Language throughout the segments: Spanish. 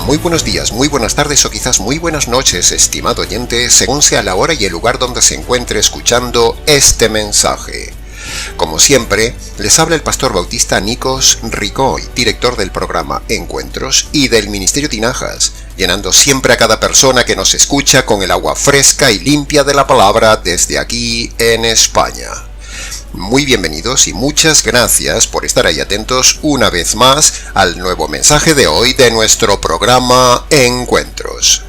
Muy buenos días, muy buenas tardes o quizás muy buenas noches, estimado oyente, según sea la hora y el lugar donde se encuentre escuchando este mensaje. Como siempre, les habla el pastor bautista Nikos Ricoy, director del programa Encuentros y del Ministerio Tinajas, llenando siempre a cada persona que nos escucha con el agua fresca y limpia de la palabra desde aquí en España. Muy bienvenidos y muchas gracias por estar ahí atentos una vez más al nuevo mensaje de hoy de nuestro programa Encuentros.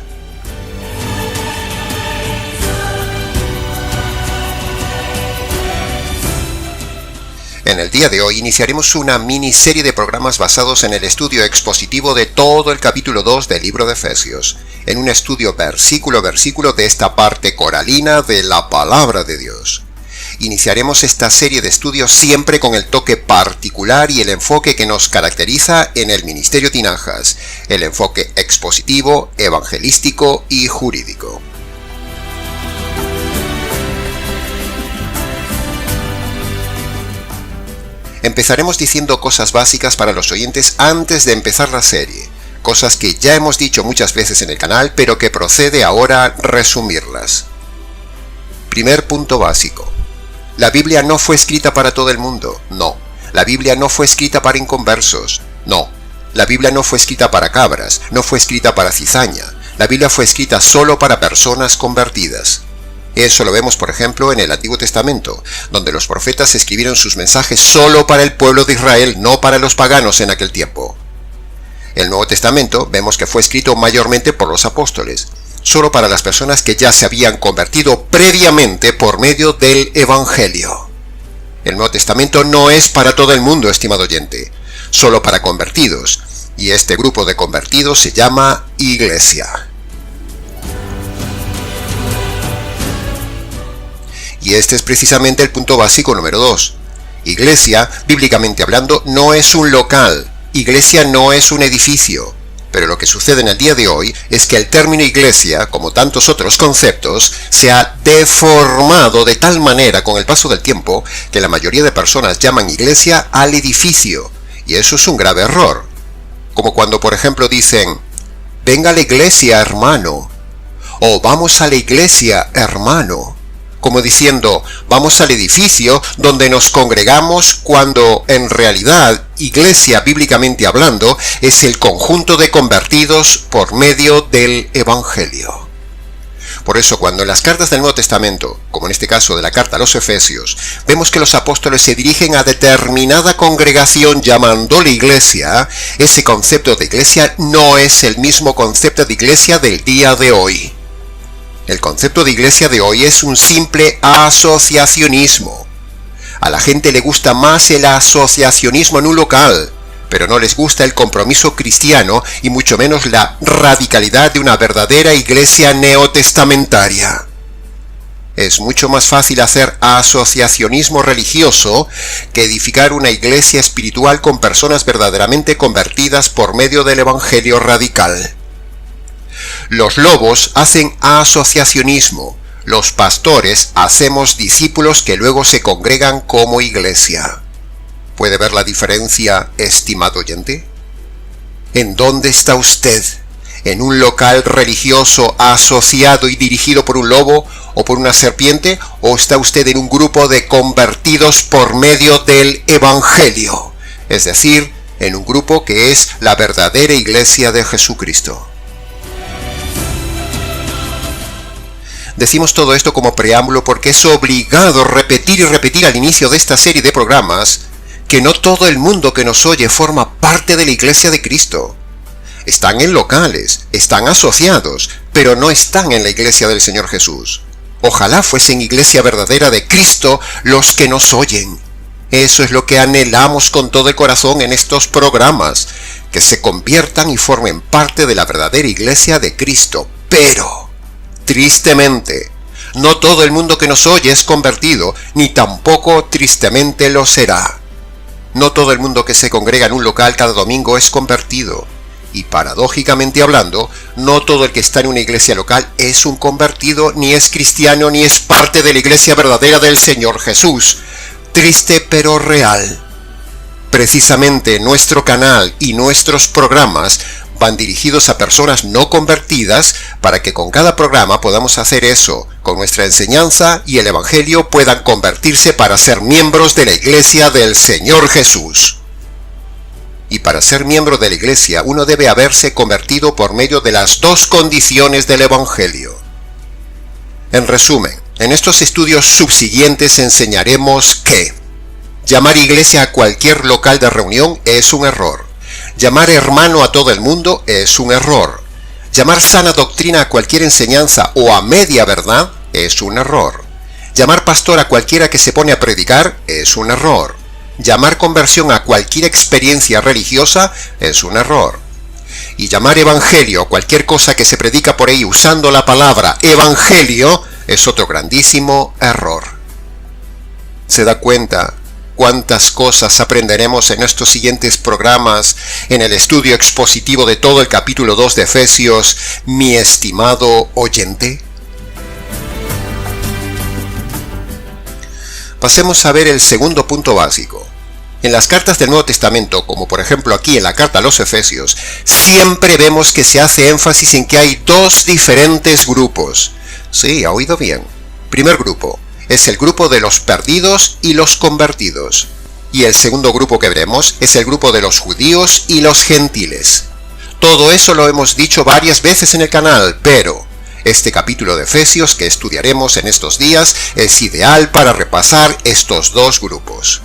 En el día de hoy iniciaremos una miniserie de programas basados en el estudio expositivo de todo el capítulo 2 del libro de Efesios, en un estudio versículo a versículo de esta parte coralina de la palabra de Dios. Iniciaremos esta serie de estudios siempre con el toque particular y el enfoque que nos caracteriza en el Ministerio Tinajas, el enfoque expositivo, evangelístico y jurídico. Empezaremos diciendo cosas básicas para los oyentes antes de empezar la serie, cosas que ya hemos dicho muchas veces en el canal, pero que procede ahora resumirlas. Primer punto básico. La Biblia no fue escrita para todo el mundo, no. La Biblia no fue escrita para inconversos, no. La Biblia no fue escrita para cabras, no fue escrita para cizaña. La Biblia fue escrita solo para personas convertidas. Eso lo vemos, por ejemplo, en el Antiguo Testamento, donde los profetas escribieron sus mensajes solo para el pueblo de Israel, no para los paganos en aquel tiempo. El Nuevo Testamento vemos que fue escrito mayormente por los apóstoles, solo para las personas que ya se habían convertido previamente por medio del Evangelio. El Nuevo Testamento no es para todo el mundo, estimado oyente, solo para convertidos, y este grupo de convertidos se llama Iglesia. Y este es precisamente el punto básico número 2. Iglesia, bíblicamente hablando, no es un local. Iglesia no es un edificio. Pero lo que sucede en el día de hoy es que el término iglesia, como tantos otros conceptos, se ha deformado de tal manera con el paso del tiempo que la mayoría de personas llaman iglesia al edificio. Y eso es un grave error. Como cuando, por ejemplo, dicen, venga a la iglesia, hermano. O vamos a la iglesia, hermano. Como diciendo, vamos al edificio donde nos congregamos, cuando en realidad, iglesia bíblicamente hablando, es el conjunto de convertidos por medio del Evangelio. Por eso, cuando en las cartas del Nuevo Testamento, como en este caso de la carta a los Efesios, vemos que los apóstoles se dirigen a determinada congregación llamándole iglesia, ese concepto de iglesia no es el mismo concepto de iglesia del día de hoy. El concepto de iglesia de hoy es un simple asociacionismo. A la gente le gusta más el asociacionismo en un local, pero no les gusta el compromiso cristiano y mucho menos la radicalidad de una verdadera iglesia neotestamentaria. Es mucho más fácil hacer asociacionismo religioso que edificar una iglesia espiritual con personas verdaderamente convertidas por medio del evangelio radical. Los lobos hacen asociacionismo, los pastores hacemos discípulos que luego se congregan como iglesia. ¿Puede ver la diferencia, estimado oyente? ¿En dónde está usted? ¿En un local religioso asociado y dirigido por un lobo o por una serpiente? ¿O está usted en un grupo de convertidos por medio del Evangelio? Es decir, en un grupo que es la verdadera iglesia de Jesucristo. Decimos todo esto como preámbulo porque es obligado repetir y repetir al inicio de esta serie de programas que no todo el mundo que nos oye forma parte de la iglesia de Cristo. Están en locales, están asociados, pero no están en la iglesia del Señor Jesús. Ojalá fuesen iglesia verdadera de Cristo los que nos oyen. Eso es lo que anhelamos con todo el corazón en estos programas, que se conviertan y formen parte de la verdadera iglesia de Cristo. Pero tristemente, no todo el mundo que nos oye es convertido, ni tampoco tristemente lo será. No todo el mundo que se congrega en un local cada domingo es convertido. Y paradójicamente hablando, no todo el que está en una iglesia local es un convertido, ni es cristiano, ni es parte de la iglesia verdadera del Señor Jesús. Triste pero real. Precisamente nuestro canal y nuestros programas van dirigidos a personas no convertidas para que con cada programa podamos hacer eso, con nuestra enseñanza y el Evangelio puedan convertirse para ser miembros de la Iglesia del Señor Jesús. Y para ser miembro de la Iglesia uno debe haberse convertido por medio de las dos condiciones del Evangelio. En resumen, en estos estudios subsiguientes enseñaremos que llamar iglesia a cualquier local de reunión es un error. Llamar hermano a todo el mundo es un error. Llamar sana doctrina a cualquier enseñanza o a media verdad es un error. Llamar pastor a cualquiera que se pone a predicar es un error. Llamar conversión a cualquier experiencia religiosa es un error. Y llamar evangelio a cualquier cosa que se predica por ahí usando la palabra evangelio es otro grandísimo error. ¿Se da cuenta cuántas cosas aprenderemos en estos siguientes programas en el estudio expositivo de todo el capítulo 2 de Efesios, mi estimado oyente? Pasemos a ver el segundo punto básico. En las cartas del Nuevo Testamento, como por ejemplo aquí en la carta a los Efesios, siempre vemos que se hace énfasis en que hay dos diferentes grupos. Sí, ha oído bien. Primer grupo es el grupo de los perdidos y los convertidos. Y el segundo grupo que veremos es el grupo de los judíos y los gentiles. Todo eso lo hemos dicho varias veces en el canal, pero este capítulo de Efesios que estudiaremos en estos días es ideal para repasar estos dos grupos.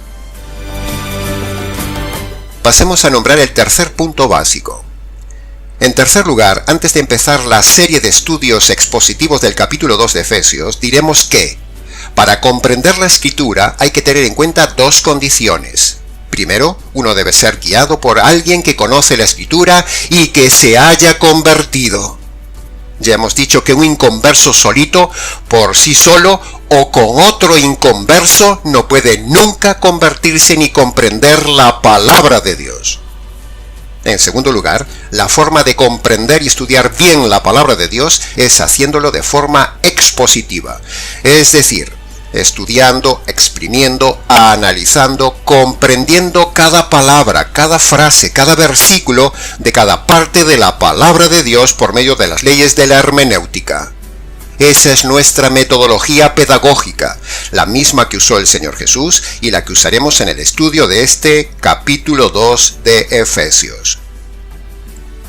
Pasemos a nombrar el tercer punto básico. En tercer lugar, antes de empezar la serie de estudios expositivos del capítulo 2 de Efesios, diremos que para comprender la Escritura hay que tener en cuenta dos condiciones. Primero, uno debe ser guiado por alguien que conoce la Escritura y que se haya convertido. Ya hemos dicho que un inconverso solito, por sí solo o con otro inconverso, no puede nunca convertirse ni comprender la palabra de Dios. En segundo lugar, la forma de comprender y estudiar bien la palabra de Dios es haciéndolo de forma expositiva, es decir, estudiando, exprimiendo, analizando, comprendiendo cada palabra, cada frase, cada versículo de cada parte de la palabra de Dios por medio de las leyes de la hermenéutica. Esa es nuestra metodología pedagógica, la misma que usó el Señor Jesús y la que usaremos en el estudio de este capítulo 2 de Efesios.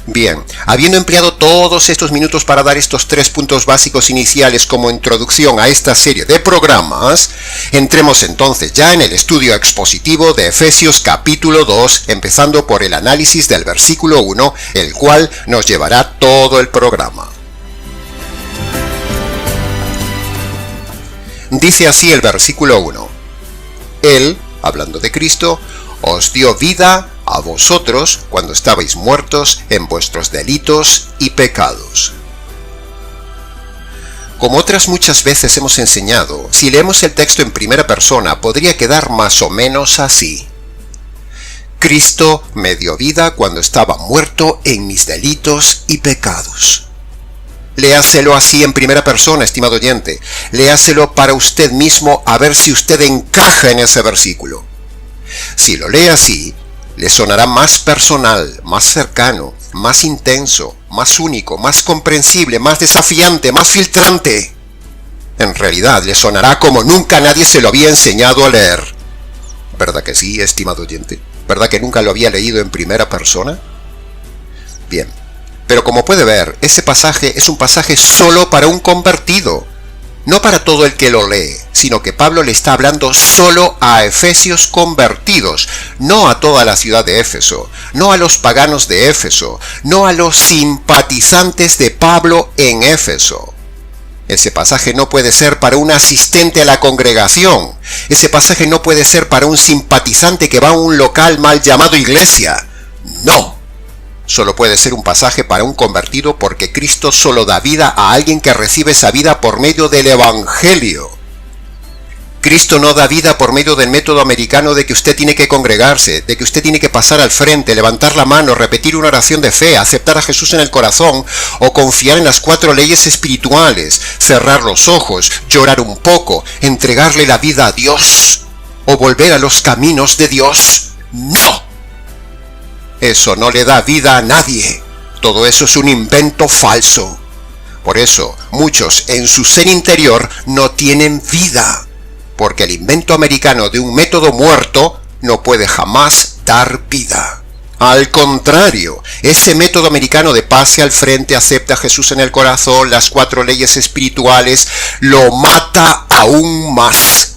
Bien, habiendo empleado todos estos minutos para dar estos tres puntos básicos iniciales como introducción a esta serie de programas, entremos entonces ya en el estudio expositivo de Efesios capítulo 2, empezando por el análisis del versículo 1, el cual nos llevará todo el programa. Dice así el versículo 1. Él, hablando de Cristo, os dio vida a vosotros cuando estabais muertos en vuestros delitos y pecados. Como otras muchas veces hemos enseñado, si leemos el texto en primera persona podría quedar más o menos así. Cristo me dio vida cuando estaba muerto en mis delitos y pecados. Léaselo así en primera persona, estimado oyente. Léaselo para usted mismo a ver si usted encaja en ese versículo. Si lo lee así, le sonará más personal, más cercano, más intenso, más único, más comprensible, más desafiante, más filtrante. En realidad, le sonará como nunca nadie se lo había enseñado a leer. ¿Verdad que sí, estimado oyente? ¿Verdad que nunca lo había leído en primera persona? Bien. Pero como puede ver, ese pasaje es un pasaje solo para un convertido, no para todo el que lo lee, sino que Pablo le está hablando solo a efesios convertidos, no a toda la ciudad de Éfeso, no a los paganos de Éfeso, no a los simpatizantes de Pablo en Éfeso. Ese pasaje no puede ser para un asistente a la congregación, ese pasaje no puede ser para un simpatizante que va a un local mal llamado iglesia, no. Solo puede ser un pasaje para un convertido porque Cristo solo da vida a alguien que recibe esa vida por medio del Evangelio. Cristo no da vida por medio del método americano de que usted tiene que congregarse, de que usted tiene que pasar al frente, levantar la mano, repetir una oración de fe, aceptar a Jesús en el corazón o confiar en las 4 leyes espirituales, cerrar los ojos, llorar un poco, entregarle la vida a Dios o volver a los caminos de Dios. ¡No! Eso no le da vida a nadie. Todo eso es un invento falso. Por eso, muchos en su ser interior no tienen vida, porque el invento americano de un método muerto no puede jamás dar vida. Al contrario, ese método americano de pase al frente, acepta a Jesús en el corazón, las 4 leyes espirituales, lo mata aún más.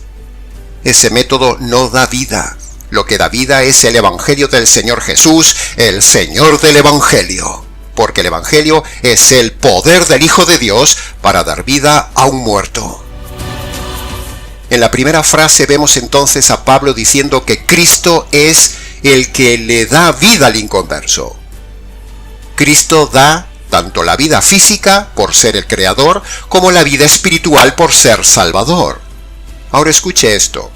Ese método no da vida. Lo que da vida es el Evangelio del Señor Jesús, el Señor del Evangelio. Porque el Evangelio es el poder del Hijo de Dios para dar vida a un muerto. En la primera frase vemos entonces a Pablo diciendo que Cristo es el que le da vida al inconverso. Cristo da tanto la vida física por ser el creador, como la vida espiritual por ser salvador. Ahora escuche esto.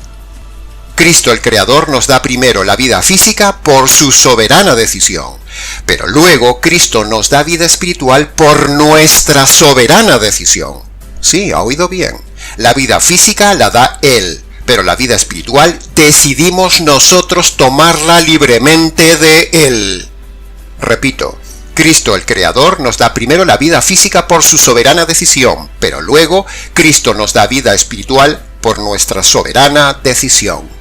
Cristo el creador nos da primero la vida física por su soberana decisión, pero luego Cristo nos da vida espiritual por nuestra soberana decisión. Sí, ha oído bien. La vida física la da Él, pero la vida espiritual decidimos nosotros tomarla libremente de Él. Repito, Cristo el Creador nos da primero la vida física por su soberana decisión, pero luego Cristo nos da vida espiritual por nuestra soberana decisión.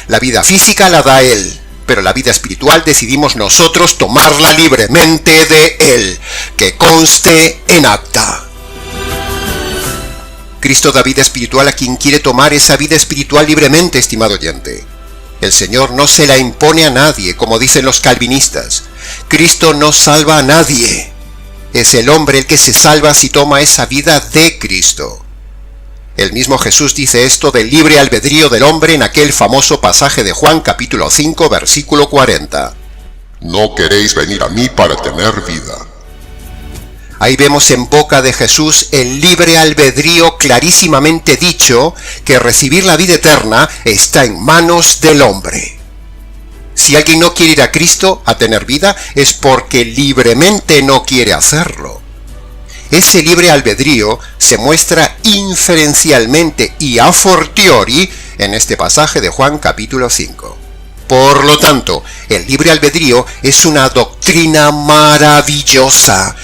La vida física la da Él, pero la vida espiritual decidimos nosotros tomarla libremente de Él. Que conste en acta. Cristo da vida espiritual a quien quiere tomar esa vida espiritual libremente, estimado oyente. El Señor no se la impone a nadie, como dicen los calvinistas. Cristo no salva a nadie. Es el hombre el que se salva si toma esa vida de Cristo. El mismo Jesús dice esto del libre albedrío del hombre en aquel famoso pasaje de Juan capítulo 5, versículo 40. No queréis venir a mí para tener vida. Ahí vemos en boca de Jesús el libre albedrío clarísimamente dicho que recibir la vida eterna está en manos del hombre. Si alguien no quiere ir a Cristo a tener vida es porque libremente no quiere hacerlo. Ese libre albedrío se muestra inferencialmente y a fortiori en este pasaje de Juan capítulo 5. Por lo tanto, el libre albedrío es una doctrina maravillosa,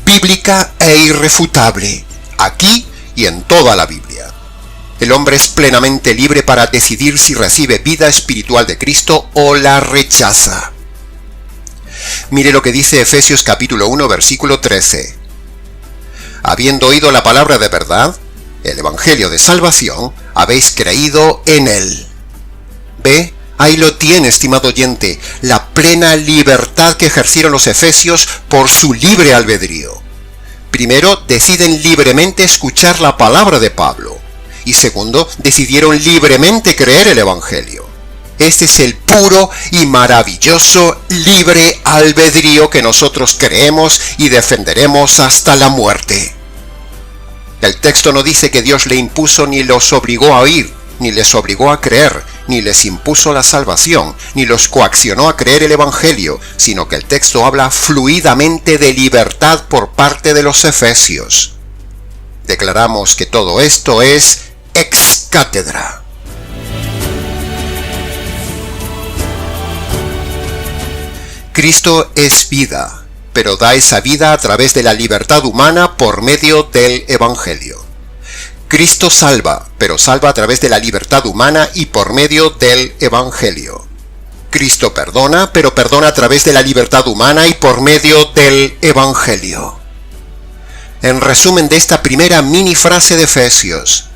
bíblica e irrefutable, aquí y en toda la Biblia. El hombre es plenamente libre para decidir si recibe vida espiritual de Cristo o la rechaza. Mire lo que dice Efesios capítulo 1, versículo 13. Habiendo oído la palabra de verdad, el Evangelio de salvación, habéis creído en él. ¿Ve? Ahí lo tiene, estimado oyente, la plena libertad que ejercieron los efesios por su libre albedrío. Primero, deciden libremente escuchar la palabra de Pablo. Y segundo, decidieron libremente creer el Evangelio. Este es el puro y maravilloso libre albedrío que nosotros creemos y defenderemos hasta la muerte. El texto no dice que Dios le impuso ni los obligó a oír, ni les obligó a creer, ni les impuso la salvación, ni los coaccionó a creer el Evangelio, sino que el texto habla fluidamente de libertad por parte de los efesios. Declaramos que todo esto es ex cátedra. Cristo es vida, pero da esa vida a través de la libertad humana por medio del Evangelio. Cristo salva, pero salva a través de la libertad humana y por medio del Evangelio. Cristo perdona, pero perdona a través de la libertad humana y por medio del Evangelio. En resumen de esta primera mini frase de Efesios,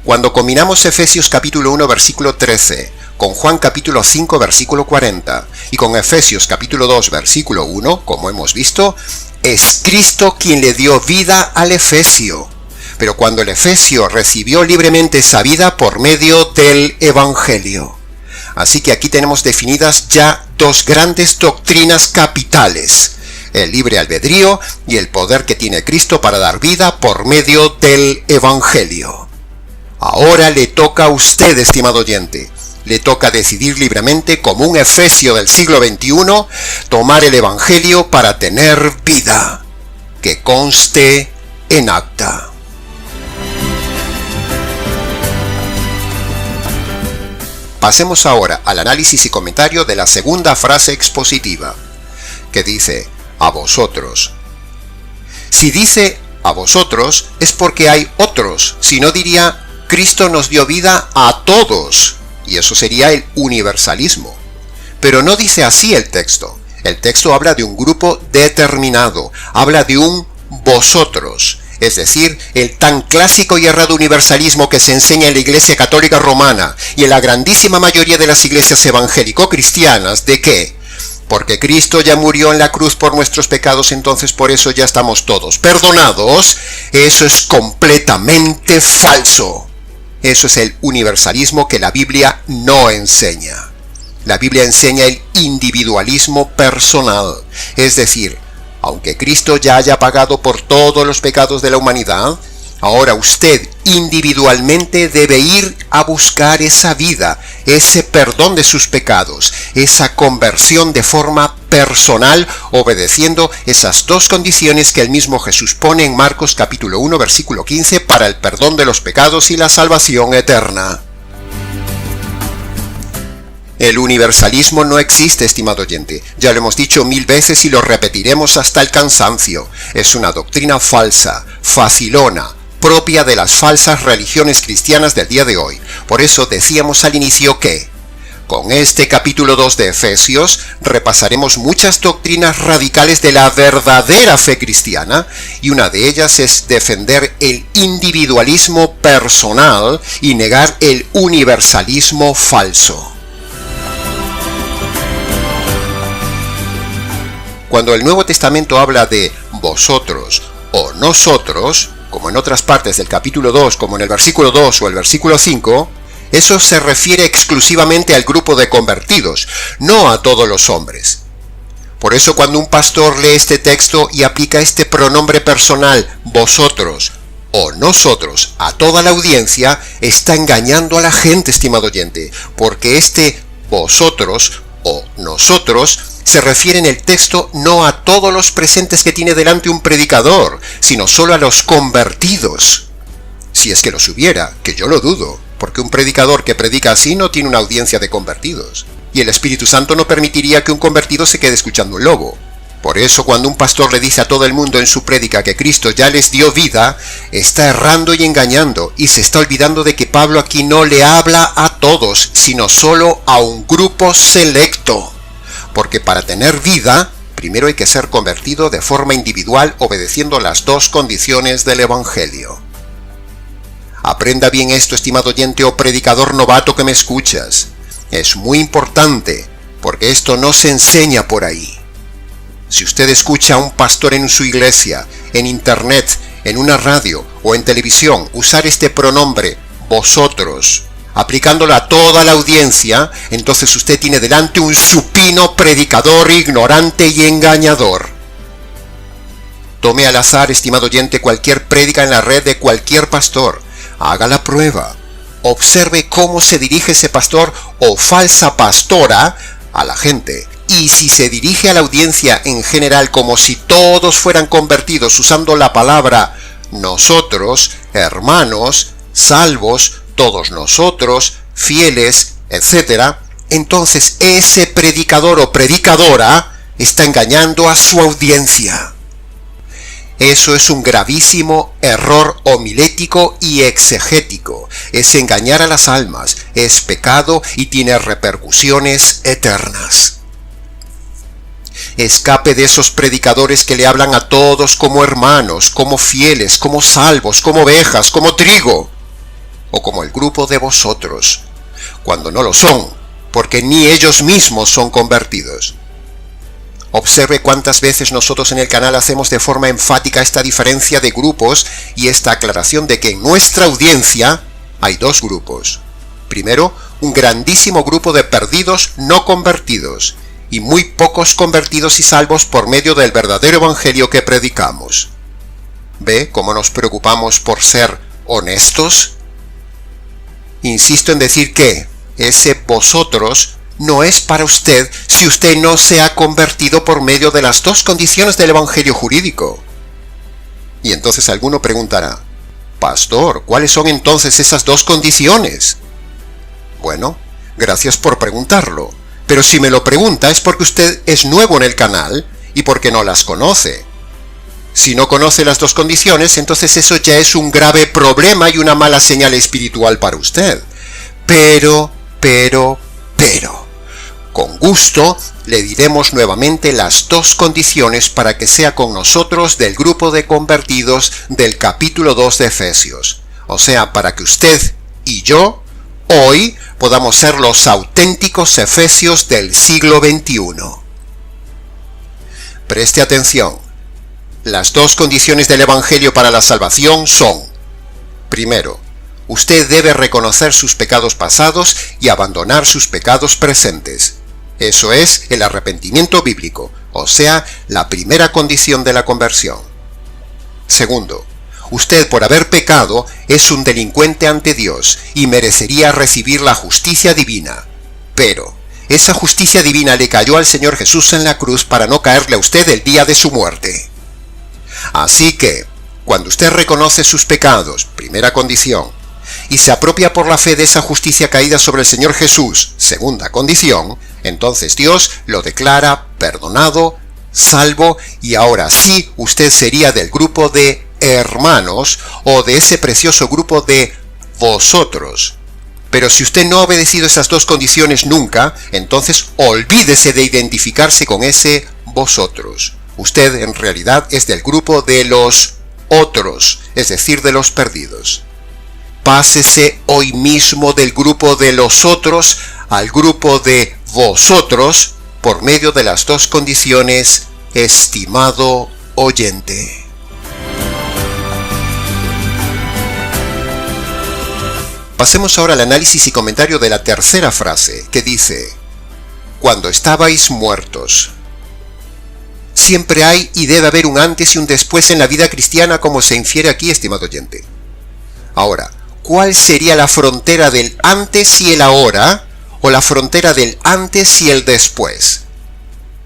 cuando combinamos Efesios capítulo 1 versículo 13 con Juan capítulo 5 versículo 40 y con Efesios capítulo 2 versículo 1, como hemos visto, es Cristo quien le dio vida al efesio. Pero cuando el efesio recibió libremente esa vida por medio del Evangelio. Así que aquí tenemos definidas ya dos grandes doctrinas capitales: el libre albedrío y el poder que tiene Cristo para dar vida por medio del Evangelio. Ahora le toca a usted, estimado oyente, le toca decidir libremente, como un efesio del siglo XXI, tomar el Evangelio para tener vida. Que conste en acta. Pasemos ahora al análisis y comentario de la segunda frase expositiva, que dice: a vosotros. Si dice a vosotros es porque hay otros, si no diría Cristo nos dio vida a todos, y eso sería el universalismo. Pero no dice así el texto. El texto habla de un grupo determinado, habla de un vosotros, es decir, el tan clásico y errado universalismo que se enseña en la Iglesia Católica Romana y en la grandísima mayoría de las iglesias evangélico-cristianas, de que, porque Cristo ya murió en la cruz por nuestros pecados, entonces por eso ya estamos todos perdonados. Eso es completamente falso. Eso es el universalismo que la Biblia no enseña. La Biblia enseña el individualismo personal, es decir, aunque Cristo ya haya pagado por todos los pecados de la humanidad, ahora usted individualmente debe ir a buscar esa vida, ese perdón de sus pecados, esa conversión de forma personal, obedeciendo esas dos condiciones que el mismo Jesús pone en Marcos capítulo 1, versículo 15, para el perdón de los pecados y la salvación eterna. El universalismo no existe, estimado oyente. Ya lo hemos dicho 1000 veces y lo repetiremos hasta el cansancio. Es una doctrina falsa, facilona, propia de las falsas religiones cristianas del día de hoy. Por eso decíamos al inicio que, con este capítulo 2 de Efesios, repasaremos muchas doctrinas radicales de la verdadera fe cristiana, y una de ellas es defender el individualismo personal y negar el universalismo falso. Cuando el Nuevo Testamento habla de vosotros o nosotros, como en otras partes del capítulo 2, como en el versículo 2 o el versículo 5, eso se refiere exclusivamente al grupo de convertidos, no a todos los hombres. Por eso cuando un pastor lee este texto y aplica este pronombre personal, vosotros o nosotros, a toda la audiencia, está engañando a la gente, estimado oyente, porque este vosotros o nosotros se refiere en el texto no a todos los presentes que tiene delante un predicador, sino solo a los convertidos. Si es que los hubiera, que yo lo dudo, porque un predicador que predica así no tiene una audiencia de convertidos, y el Espíritu Santo no permitiría que un convertido se quede escuchando un lobo. Por eso cuando un pastor le dice a todo el mundo en su prédica que Cristo ya les dio vida, está errando y engañando, y se está olvidando de que Pablo aquí no le habla a todos, sino solo a un grupo selecto. Porque para tener vida, primero hay que ser convertido de forma individual obedeciendo las dos condiciones del Evangelio. Aprenda bien esto, estimado oyente o predicador novato que me escuchas. Es muy importante, porque esto no se enseña por ahí. Si usted escucha a un pastor en su iglesia, en internet, en una radio o en televisión usar este pronombre, vosotros, aplicándolo a toda la audiencia, entonces usted tiene delante un supino predicador ignorante y engañador. Tome al azar, estimado oyente, cualquier prédica en la red de cualquier pastor. Haga la prueba. Observe cómo se dirige ese pastor o falsa pastora a la gente. Y si se dirige a la audiencia en general como si todos fueran convertidos usando la palabra nosotros, hermanos, salvos, todos nosotros, fieles, etc., entonces ese predicador o predicadora está engañando a su audiencia. Eso es un gravísimo error homilético y exegético. Es engañar a las almas, es pecado y tiene repercusiones eternas. Escape de esos predicadores que le hablan a todos como hermanos, como fieles, como salvos, como ovejas, como trigo, o como el grupo de vosotros, cuando no lo son, porque ni ellos mismos son convertidos. Observe cuántas veces nosotros en el canal hacemos de forma enfática esta diferencia de grupos y esta aclaración de que en nuestra audiencia hay dos grupos. Primero, un grandísimo grupo de perdidos no convertidos, y muy pocos convertidos y salvos por medio del verdadero evangelio que predicamos. ¿Ve cómo nos preocupamos por ser honestos? Insisto en decir que ese vosotros no es para usted si usted no se ha convertido por medio de las dos condiciones del evangelio jurídico. Y entonces alguno preguntará, pastor, ¿cuáles son entonces esas dos condiciones? Bueno, gracias por preguntarlo, pero si me lo pregunta es porque usted es nuevo en el canal y porque no las conoce. Si no conoce las dos condiciones, entonces eso ya es un grave problema y una mala señal espiritual para usted. Pero, con gusto le diremos nuevamente las dos condiciones para que sea con nosotros del grupo de convertidos del capítulo 2 de Efesios. O sea, para que usted y yo hoy podamos ser los auténticos efesios del siglo XXI. Preste atención. Las dos condiciones del Evangelio para la salvación son: primero, usted debe reconocer sus pecados pasados y abandonar sus pecados presentes. Eso es el arrepentimiento bíblico, o sea, la primera condición de la conversión. Segundo, usted por haber pecado es un delincuente ante Dios y merecería recibir la justicia divina. Pero esa justicia divina le cayó al Señor Jesús en la cruz para no caerle a usted el día de su muerte. Así que, cuando usted reconoce sus pecados, primera condición, y se apropia por la fe de esa justicia caída sobre el Señor Jesús, segunda condición, entonces Dios lo declara perdonado, salvo, y ahora sí usted sería del grupo de hermanos o de ese precioso grupo de vosotros. Pero si usted no ha obedecido esas dos condiciones nunca, entonces olvídese de identificarse con ese vosotros. Usted en realidad es del grupo de los otros, es decir, de los perdidos. Pásese hoy mismo del grupo de los otros al grupo de vosotros por medio de las dos condiciones, estimado oyente. Pasemos ahora al análisis y comentario de la tercera frase, que dice: cuando estabais muertos. Siempre hay y debe haber un antes y un después en la vida cristiana, como se infiere aquí, estimado oyente. Ahora, ¿cuál sería la frontera del antes y el ahora, o la frontera del antes y el después?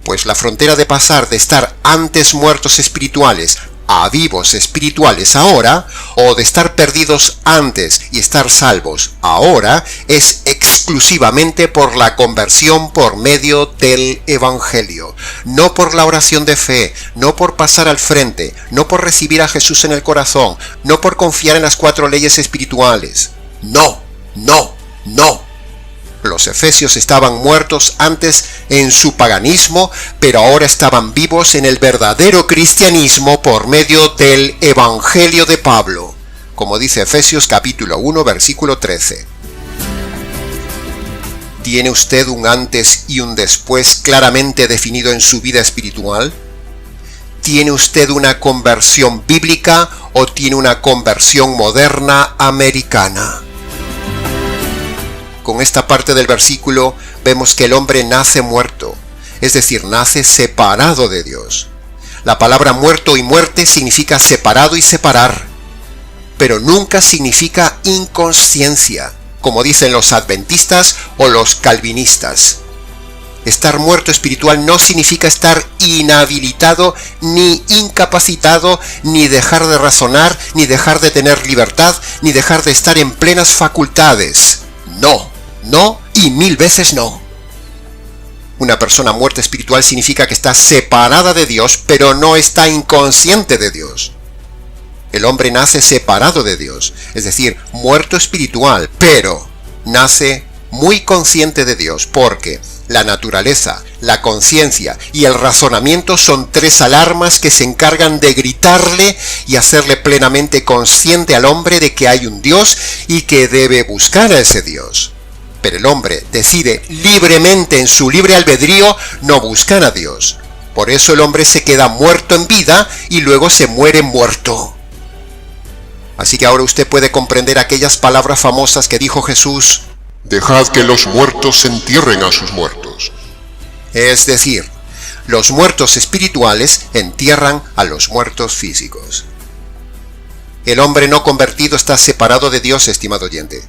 Pues la frontera de pasar de estar antes muertos espirituales a vivos espirituales ahora, o de estar perdidos antes y estar salvos ahora, es exclusivamente por la conversión por medio del Evangelio. No por la oración de fe, no por pasar al frente, no por recibir a Jesús en el corazón, no por confiar en las 4 leyes espirituales. No. Los efesios estaban muertos antes en su paganismo, pero ahora estaban vivos en el verdadero cristianismo por medio del Evangelio de Pablo, como dice Efesios capítulo 1, versículo 13. ¿Tiene usted un antes y un después claramente definido en su vida espiritual? ¿Tiene usted una conversión bíblica o tiene una conversión moderna americana? Con esta parte del versículo vemos que el hombre nace muerto, es decir, nace separado de Dios. La palabra muerto y muerte significa separado y separar, pero nunca significa inconsciencia, como dicen los adventistas o los calvinistas. Estar muerto espiritual no significa estar inhabilitado, ni incapacitado, ni dejar de razonar, ni dejar de tener libertad, ni dejar de estar en plenas facultades. No y 1000 veces no. Una persona muerta espiritual significa que está separada de Dios, pero no está inconsciente de Dios. El hombre nace separado de Dios, es decir, muerto espiritual, pero nace muy consciente de Dios, porque la naturaleza, la conciencia y el razonamiento son 3 alarmas que se encargan de gritarle y hacerle plenamente consciente al hombre de que hay un Dios y que debe buscar a ese Dios. Pero el hombre decide libremente en su libre albedrío no buscar a Dios. Por eso el hombre se queda muerto en vida y luego se muere muerto. Así que ahora usted puede comprender aquellas palabras famosas que dijo Jesús: dejad que los muertos entierren a sus muertos. Es decir, los muertos espirituales entierran a los muertos físicos. El hombre no convertido está separado de Dios, estimado oyente.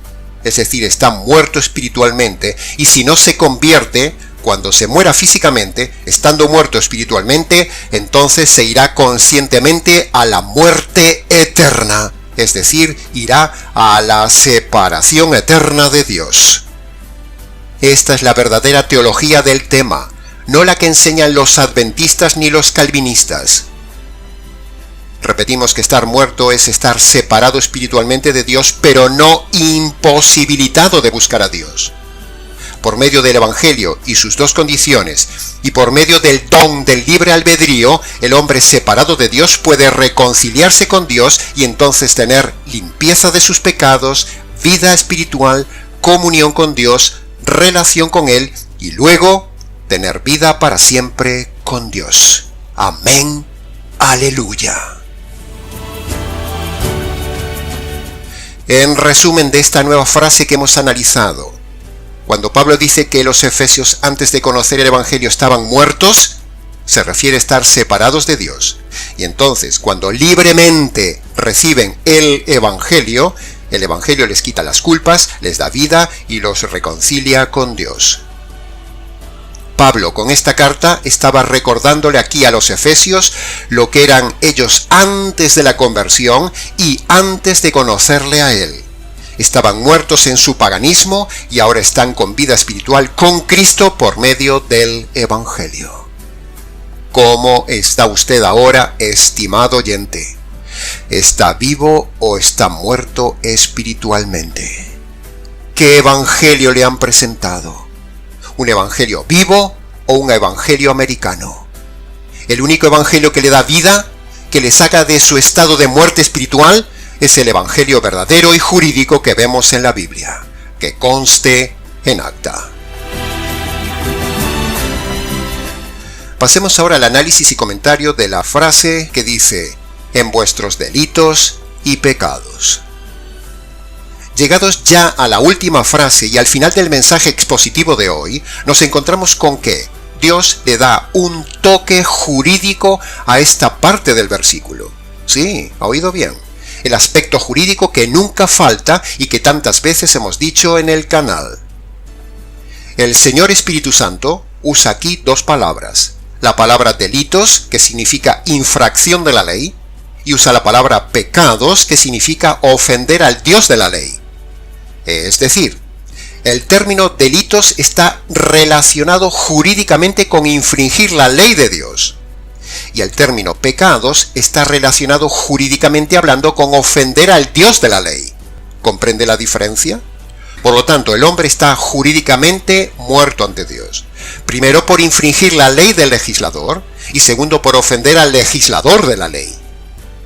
Es decir, está muerto espiritualmente, y si no se convierte, cuando se muera físicamente, estando muerto espiritualmente, entonces se irá conscientemente a la muerte eterna, es decir, irá a la separación eterna de Dios. Esta es la verdadera teología del tema. no la que enseñan los adventistas ni los calvinistas. Repetimos que estar muerto es estar separado espiritualmente de Dios, pero no imposibilitado de buscar a Dios. Por medio del Evangelio y sus dos condiciones, y por medio del don del libre albedrío, el hombre separado de Dios puede reconciliarse con Dios y entonces tener limpieza de sus pecados, vida espiritual, comunión con Dios, relación con Él y luego tener vida para siempre con Dios. Amén. Aleluya. En resumen de esta nueva frase que hemos analizado, cuando Pablo dice que los efesios antes de conocer el Evangelio estaban muertos, se refiere a estar separados de Dios. Y entonces, cuando libremente reciben el Evangelio les quita las culpas, les da vida y los reconcilia con Dios. Pablo con esta carta estaba recordándole aquí a los efesios lo que eran ellos antes de la conversión y antes de conocerle a él. Estaban muertos en su paganismo y ahora están con vida espiritual con Cristo por medio del Evangelio. ¿Cómo está usted ahora, estimado oyente? ¿Está vivo o está muerto espiritualmente? ¿Qué evangelio le han presentado? ¿Un evangelio vivo o un evangelio americano? El único evangelio que le da vida, que le saca de su estado de muerte espiritual, es el evangelio verdadero y jurídico que vemos en la Biblia, que conste en acta. Pasemos ahora al análisis y comentario de la frase que dice: en vuestros delitos y pecados. Llegados ya a la última frase y al final del mensaje expositivo de hoy, nos encontramos con que Dios le da un toque jurídico a esta parte del versículo. Sí, ha oído bien. El aspecto jurídico que nunca falta y que tantas veces hemos dicho en el canal. El Señor Espíritu Santo usa aquí dos palabras. La palabra delitos, que significa infracción de la ley, y usa la palabra pecados, que significa ofender al Dios de la ley. Es decir, el término delitos está relacionado jurídicamente con infringir la ley de Dios. Y el término pecados está relacionado jurídicamente hablando con ofender al Dios de la ley. ¿Comprende la diferencia? Por lo tanto, el hombre está jurídicamente muerto ante Dios. Primero por infringir la ley del legislador y segundo por ofender al legislador de la ley.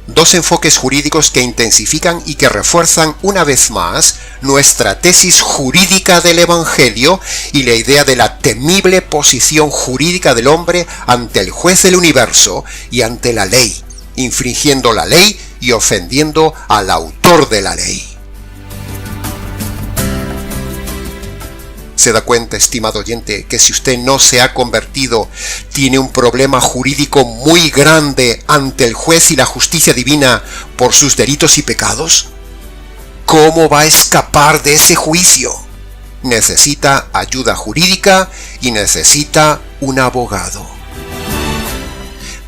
Dos enfoques jurídicos que intensifican y que refuerzan una vez más nuestra tesis jurídica del Evangelio y la idea de la temible posición jurídica del hombre ante el juez del universo y ante la ley, infringiendo la ley y ofendiendo al autor de la ley. Se da cuenta, estimado oyente, que si usted no se ha convertido, tiene un problema jurídico muy grande ante el juez y la justicia divina por sus delitos y pecados. ¿Cómo va a escapar de ese juicio? Necesita ayuda jurídica y necesita un abogado.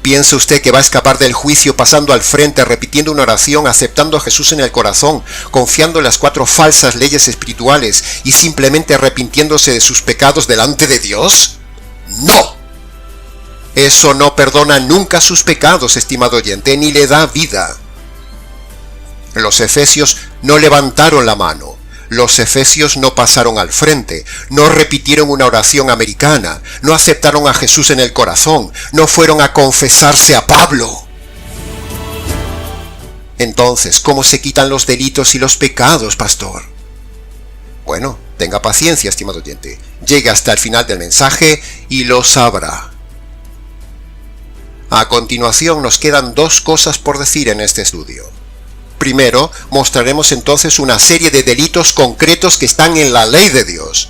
¿Piensa usted que va a escapar del juicio pasando al frente, repitiendo una oración, aceptando a Jesús en el corazón, confiando en las 4 falsas leyes espirituales y simplemente arrepintiéndose de sus pecados delante de Dios? ¡No! Eso no perdona nunca sus pecados, estimado oyente, ni le da vida. Los efesios no levantaron la mano. Los efesios no pasaron al frente, no repitieron una oración americana, no aceptaron a Jesús en el corazón, no fueron a confesarse a Pablo. Entonces, ¿cómo se quitan los delitos y los pecados, pastor? Bueno, tenga paciencia, estimado oyente. Llegue hasta el final del mensaje y lo sabrá. A continuación nos quedan 2 cosas por decir en este estudio. Primero, mostraremos entonces una serie de delitos concretos que están en la ley de Dios.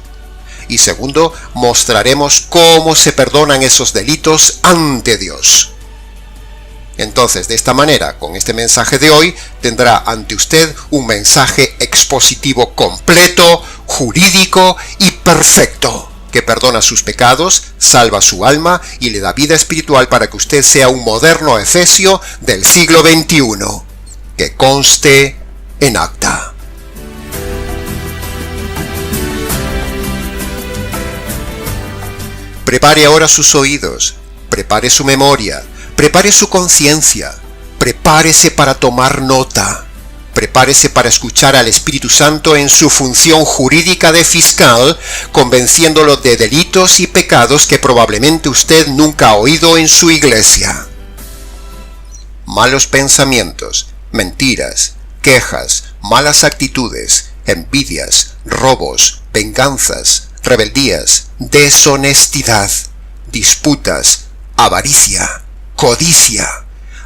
Y segundo, mostraremos cómo se perdonan esos delitos ante Dios. Entonces, de esta manera, con este mensaje de hoy, tendrá ante usted un mensaje expositivo completo, jurídico y perfecto, que perdona sus pecados, salva su alma y le da vida espiritual para que usted sea un moderno efesio del siglo XXI. Que conste en acta. Prepare ahora sus oídos, prepare su memoria, prepare su conciencia, prepárese para tomar nota, prepárese para escuchar al Espíritu Santo en su función jurídica de fiscal, convenciéndolo de delitos y pecados que probablemente usted nunca ha oído en su iglesia. Malos pensamientos, mentiras, quejas, malas actitudes, envidias, robos, venganzas, rebeldías, deshonestidad, disputas, avaricia, codicia,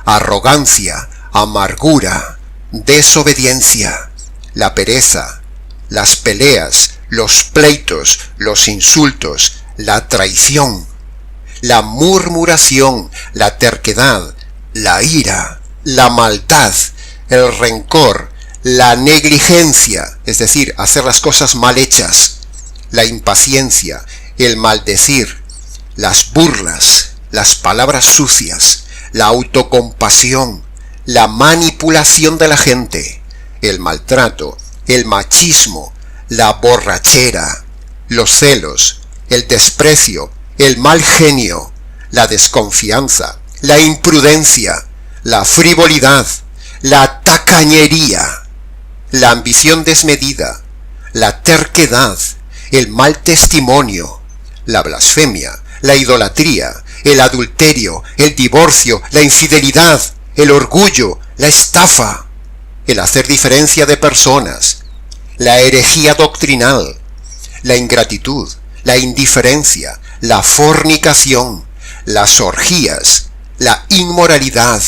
arrogancia, amargura, desobediencia, la pereza, las peleas, los pleitos, los insultos, la traición, la murmuración, la terquedad, la ira, la maldad, el rencor, la negligencia, es decir, hacer las cosas mal hechas, la impaciencia, el maldecir, las burlas, las palabras sucias, la autocompasión, la manipulación de la gente, el maltrato, el machismo, la borrachera, los celos, el desprecio, el mal genio, la desconfianza, la imprudencia, la frivolidad, la tacañería, la ambición desmedida, la terquedad, el mal testimonio, la blasfemia, la idolatría, el adulterio, el divorcio, la infidelidad, el orgullo, la estafa, el hacer diferencia de personas, la herejía doctrinal, la ingratitud, la indiferencia, la fornicación, las orgías, la inmoralidad,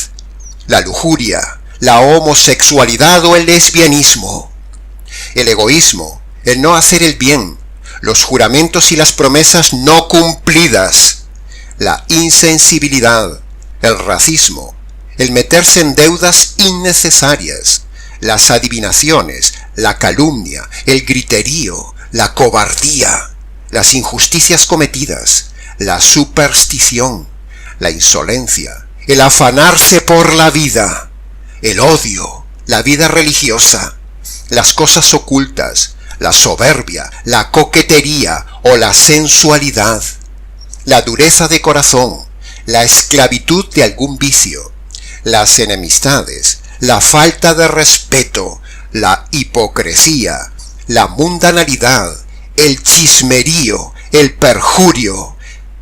la lujuria, la homosexualidad o el lesbianismo, el egoísmo, el no hacer el bien, los juramentos y las promesas no cumplidas, la insensibilidad, el racismo, el meterse en deudas innecesarias, las adivinaciones, la calumnia, el griterío, la cobardía, las injusticias cometidas, la superstición, la insolencia, el afanarse por la vida, el odio, la vida religiosa, las cosas ocultas, la soberbia, la coquetería o la sensualidad, la dureza de corazón, la esclavitud de algún vicio, las enemistades, la falta de respeto, la hipocresía, la mundanalidad, el chismerío, el perjurio,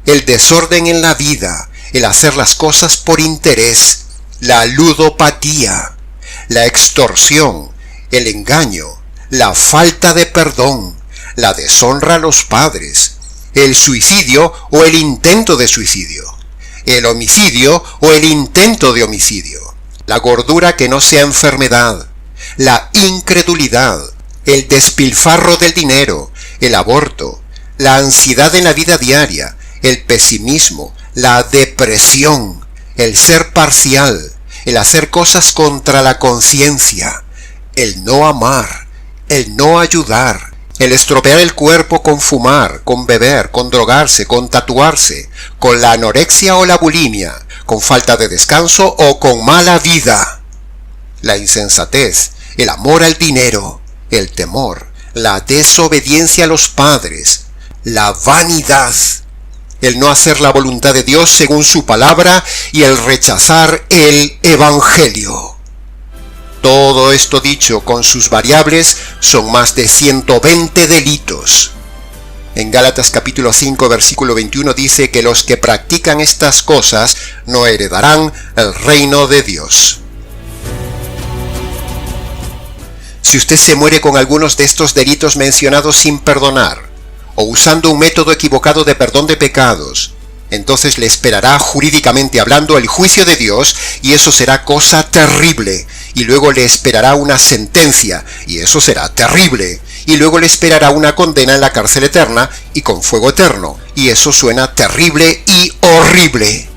el desorden en la vida, el hacer las cosas por interés, la ludopatía, la extorsión, el engaño, la falta de perdón, la deshonra a los padres, el suicidio o el intento de suicidio, el homicidio o el intento de homicidio, la gordura que no sea enfermedad, la incredulidad, el despilfarro del dinero, el aborto, la ansiedad en la vida diaria, el pesimismo, la depresión, el ser parcial, el hacer cosas contra la conciencia, el no amar, el no ayudar, el estropear el cuerpo con fumar, con beber, con drogarse, con tatuarse, con la anorexia o la bulimia, con falta de descanso o con mala vida, la insensatez, el amor al dinero, el temor, la desobediencia a los padres, la vanidad, el no hacer la voluntad de Dios según su palabra y el rechazar el Evangelio. Todo esto dicho con sus variables son más de 120 delitos. En Gálatas capítulo 5 versículo 21 dice que los que practican estas cosas no heredarán el reino de Dios. Si usted se muere con algunos de estos delitos mencionados sin perdonar, o usando un método equivocado de perdón de pecados, entonces le esperará jurídicamente hablando el juicio de Dios, y eso será cosa terrible, y luego le esperará una sentencia, y eso será terrible, y luego le esperará una condena en la cárcel eterna y con fuego eterno, y eso suena terrible y horrible.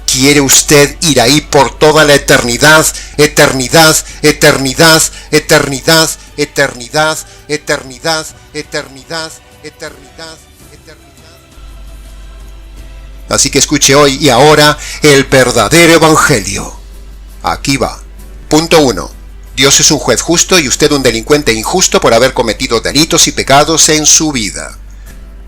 ¿Quiere usted ir ahí por toda la eternidad, eternidad, eternidad, eternidad, eternidad, eternidad, eternidad, eternidad, eternidad? Así que escuche hoy y ahora el verdadero evangelio. Aquí va. Punto 1. Dios es un juez justo y usted un delincuente injusto por haber cometido delitos y pecados en su vida.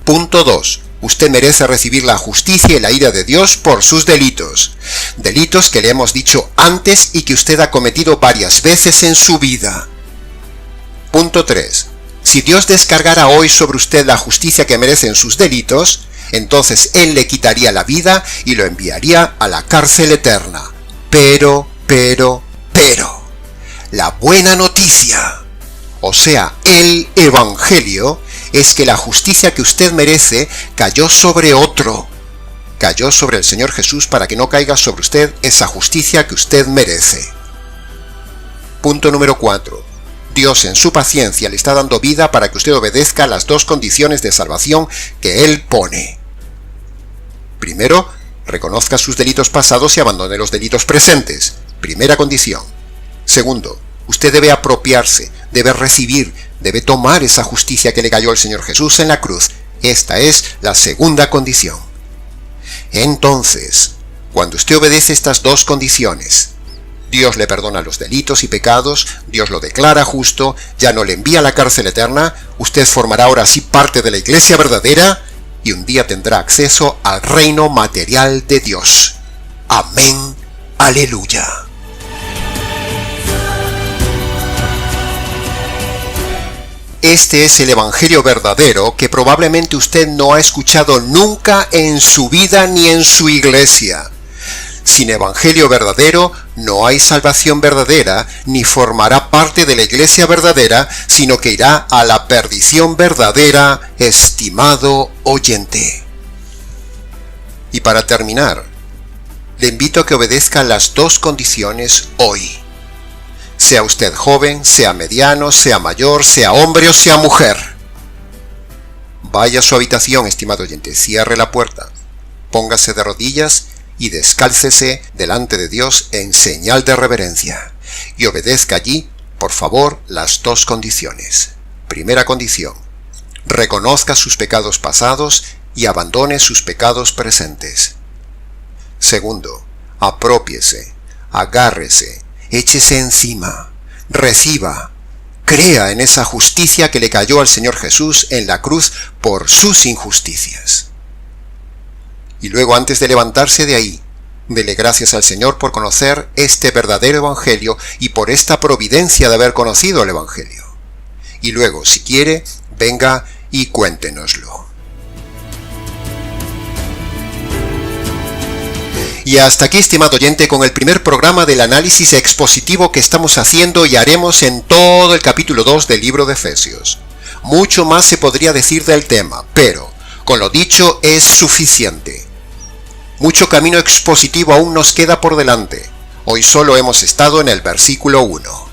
Punto 2. Usted merece recibir la justicia y la ira de Dios por sus delitos. Delitos que le hemos dicho antes y que usted ha cometido varias veces en su vida. Punto 3. Si Dios descargara hoy sobre usted la justicia que merecen sus delitos, entonces Él le quitaría la vida y lo enviaría a la cárcel eterna. Pero, la buena noticia, o sea, el Evangelio, es que la justicia que usted merece cayó sobre otro. Cayó sobre el Señor Jesús para que no caiga sobre usted esa justicia que usted merece. Punto número 4. Dios en su paciencia le está dando vida para que usted obedezca las dos condiciones de salvación que Él pone. Primero, reconozca sus delitos pasados y abandone los delitos presentes. Primera condición. Segundo, usted debe apropiarse, debe recibir, debe tomar esa justicia que le cayó al Señor Jesús en la cruz. Esta es la segunda condición. Entonces, cuando usted obedece estas dos condiciones, Dios le perdona los delitos y pecados, Dios lo declara justo, ya no le envía a la cárcel eterna, usted formará ahora sí parte de la iglesia verdadera y un día tendrá acceso al reino material de Dios. Amén. Aleluya. Este es el Evangelio verdadero que probablemente usted no ha escuchado nunca en su vida ni en su iglesia. Sin Evangelio verdadero no hay salvación verdadera, ni formará parte de la iglesia verdadera, sino que irá a la perdición verdadera, estimado oyente. Y para terminar, le invito a que obedezca las dos condiciones hoy. Sea usted joven, sea mediano, sea mayor, sea hombre o sea mujer. Vaya a su habitación, estimado oyente, cierre la puerta, póngase de rodillas y descálcese delante de Dios en señal de reverencia. Y obedezca allí, por favor, las dos condiciones. Primera condición, reconozca sus pecados pasados y abandone sus pecados presentes. Segundo, aprópiese, agárrese, échese encima, reciba, crea en esa justicia que le cayó al Señor Jesús en la cruz por sus injusticias. Y luego, antes de levantarse de ahí, dele gracias al Señor por conocer este verdadero Evangelio y por esta providencia de haber conocido el Evangelio. Y luego, si quiere, venga y cuéntenoslo. Y hasta aquí, estimado oyente, con el primer programa del análisis expositivo que estamos haciendo y haremos en todo el capítulo 2 del libro de Efesios. Mucho más se podría decir del tema, pero con lo dicho es suficiente. Mucho camino expositivo aún nos queda por delante. Hoy solo hemos estado en el versículo 1.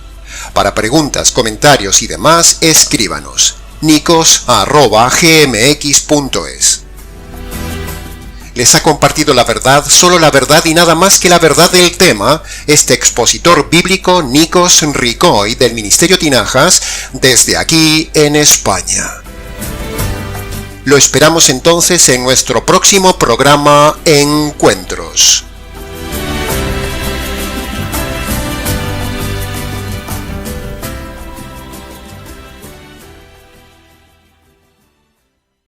Para preguntas, comentarios y demás, escríbanos nicos@gmx.es. Les ha compartido la verdad, solo la verdad y nada más que la verdad del tema, este expositor bíblico Nikos Ricoi del Ministerio Tinajas, desde aquí en España. Lo esperamos entonces en nuestro próximo programa Encuentros.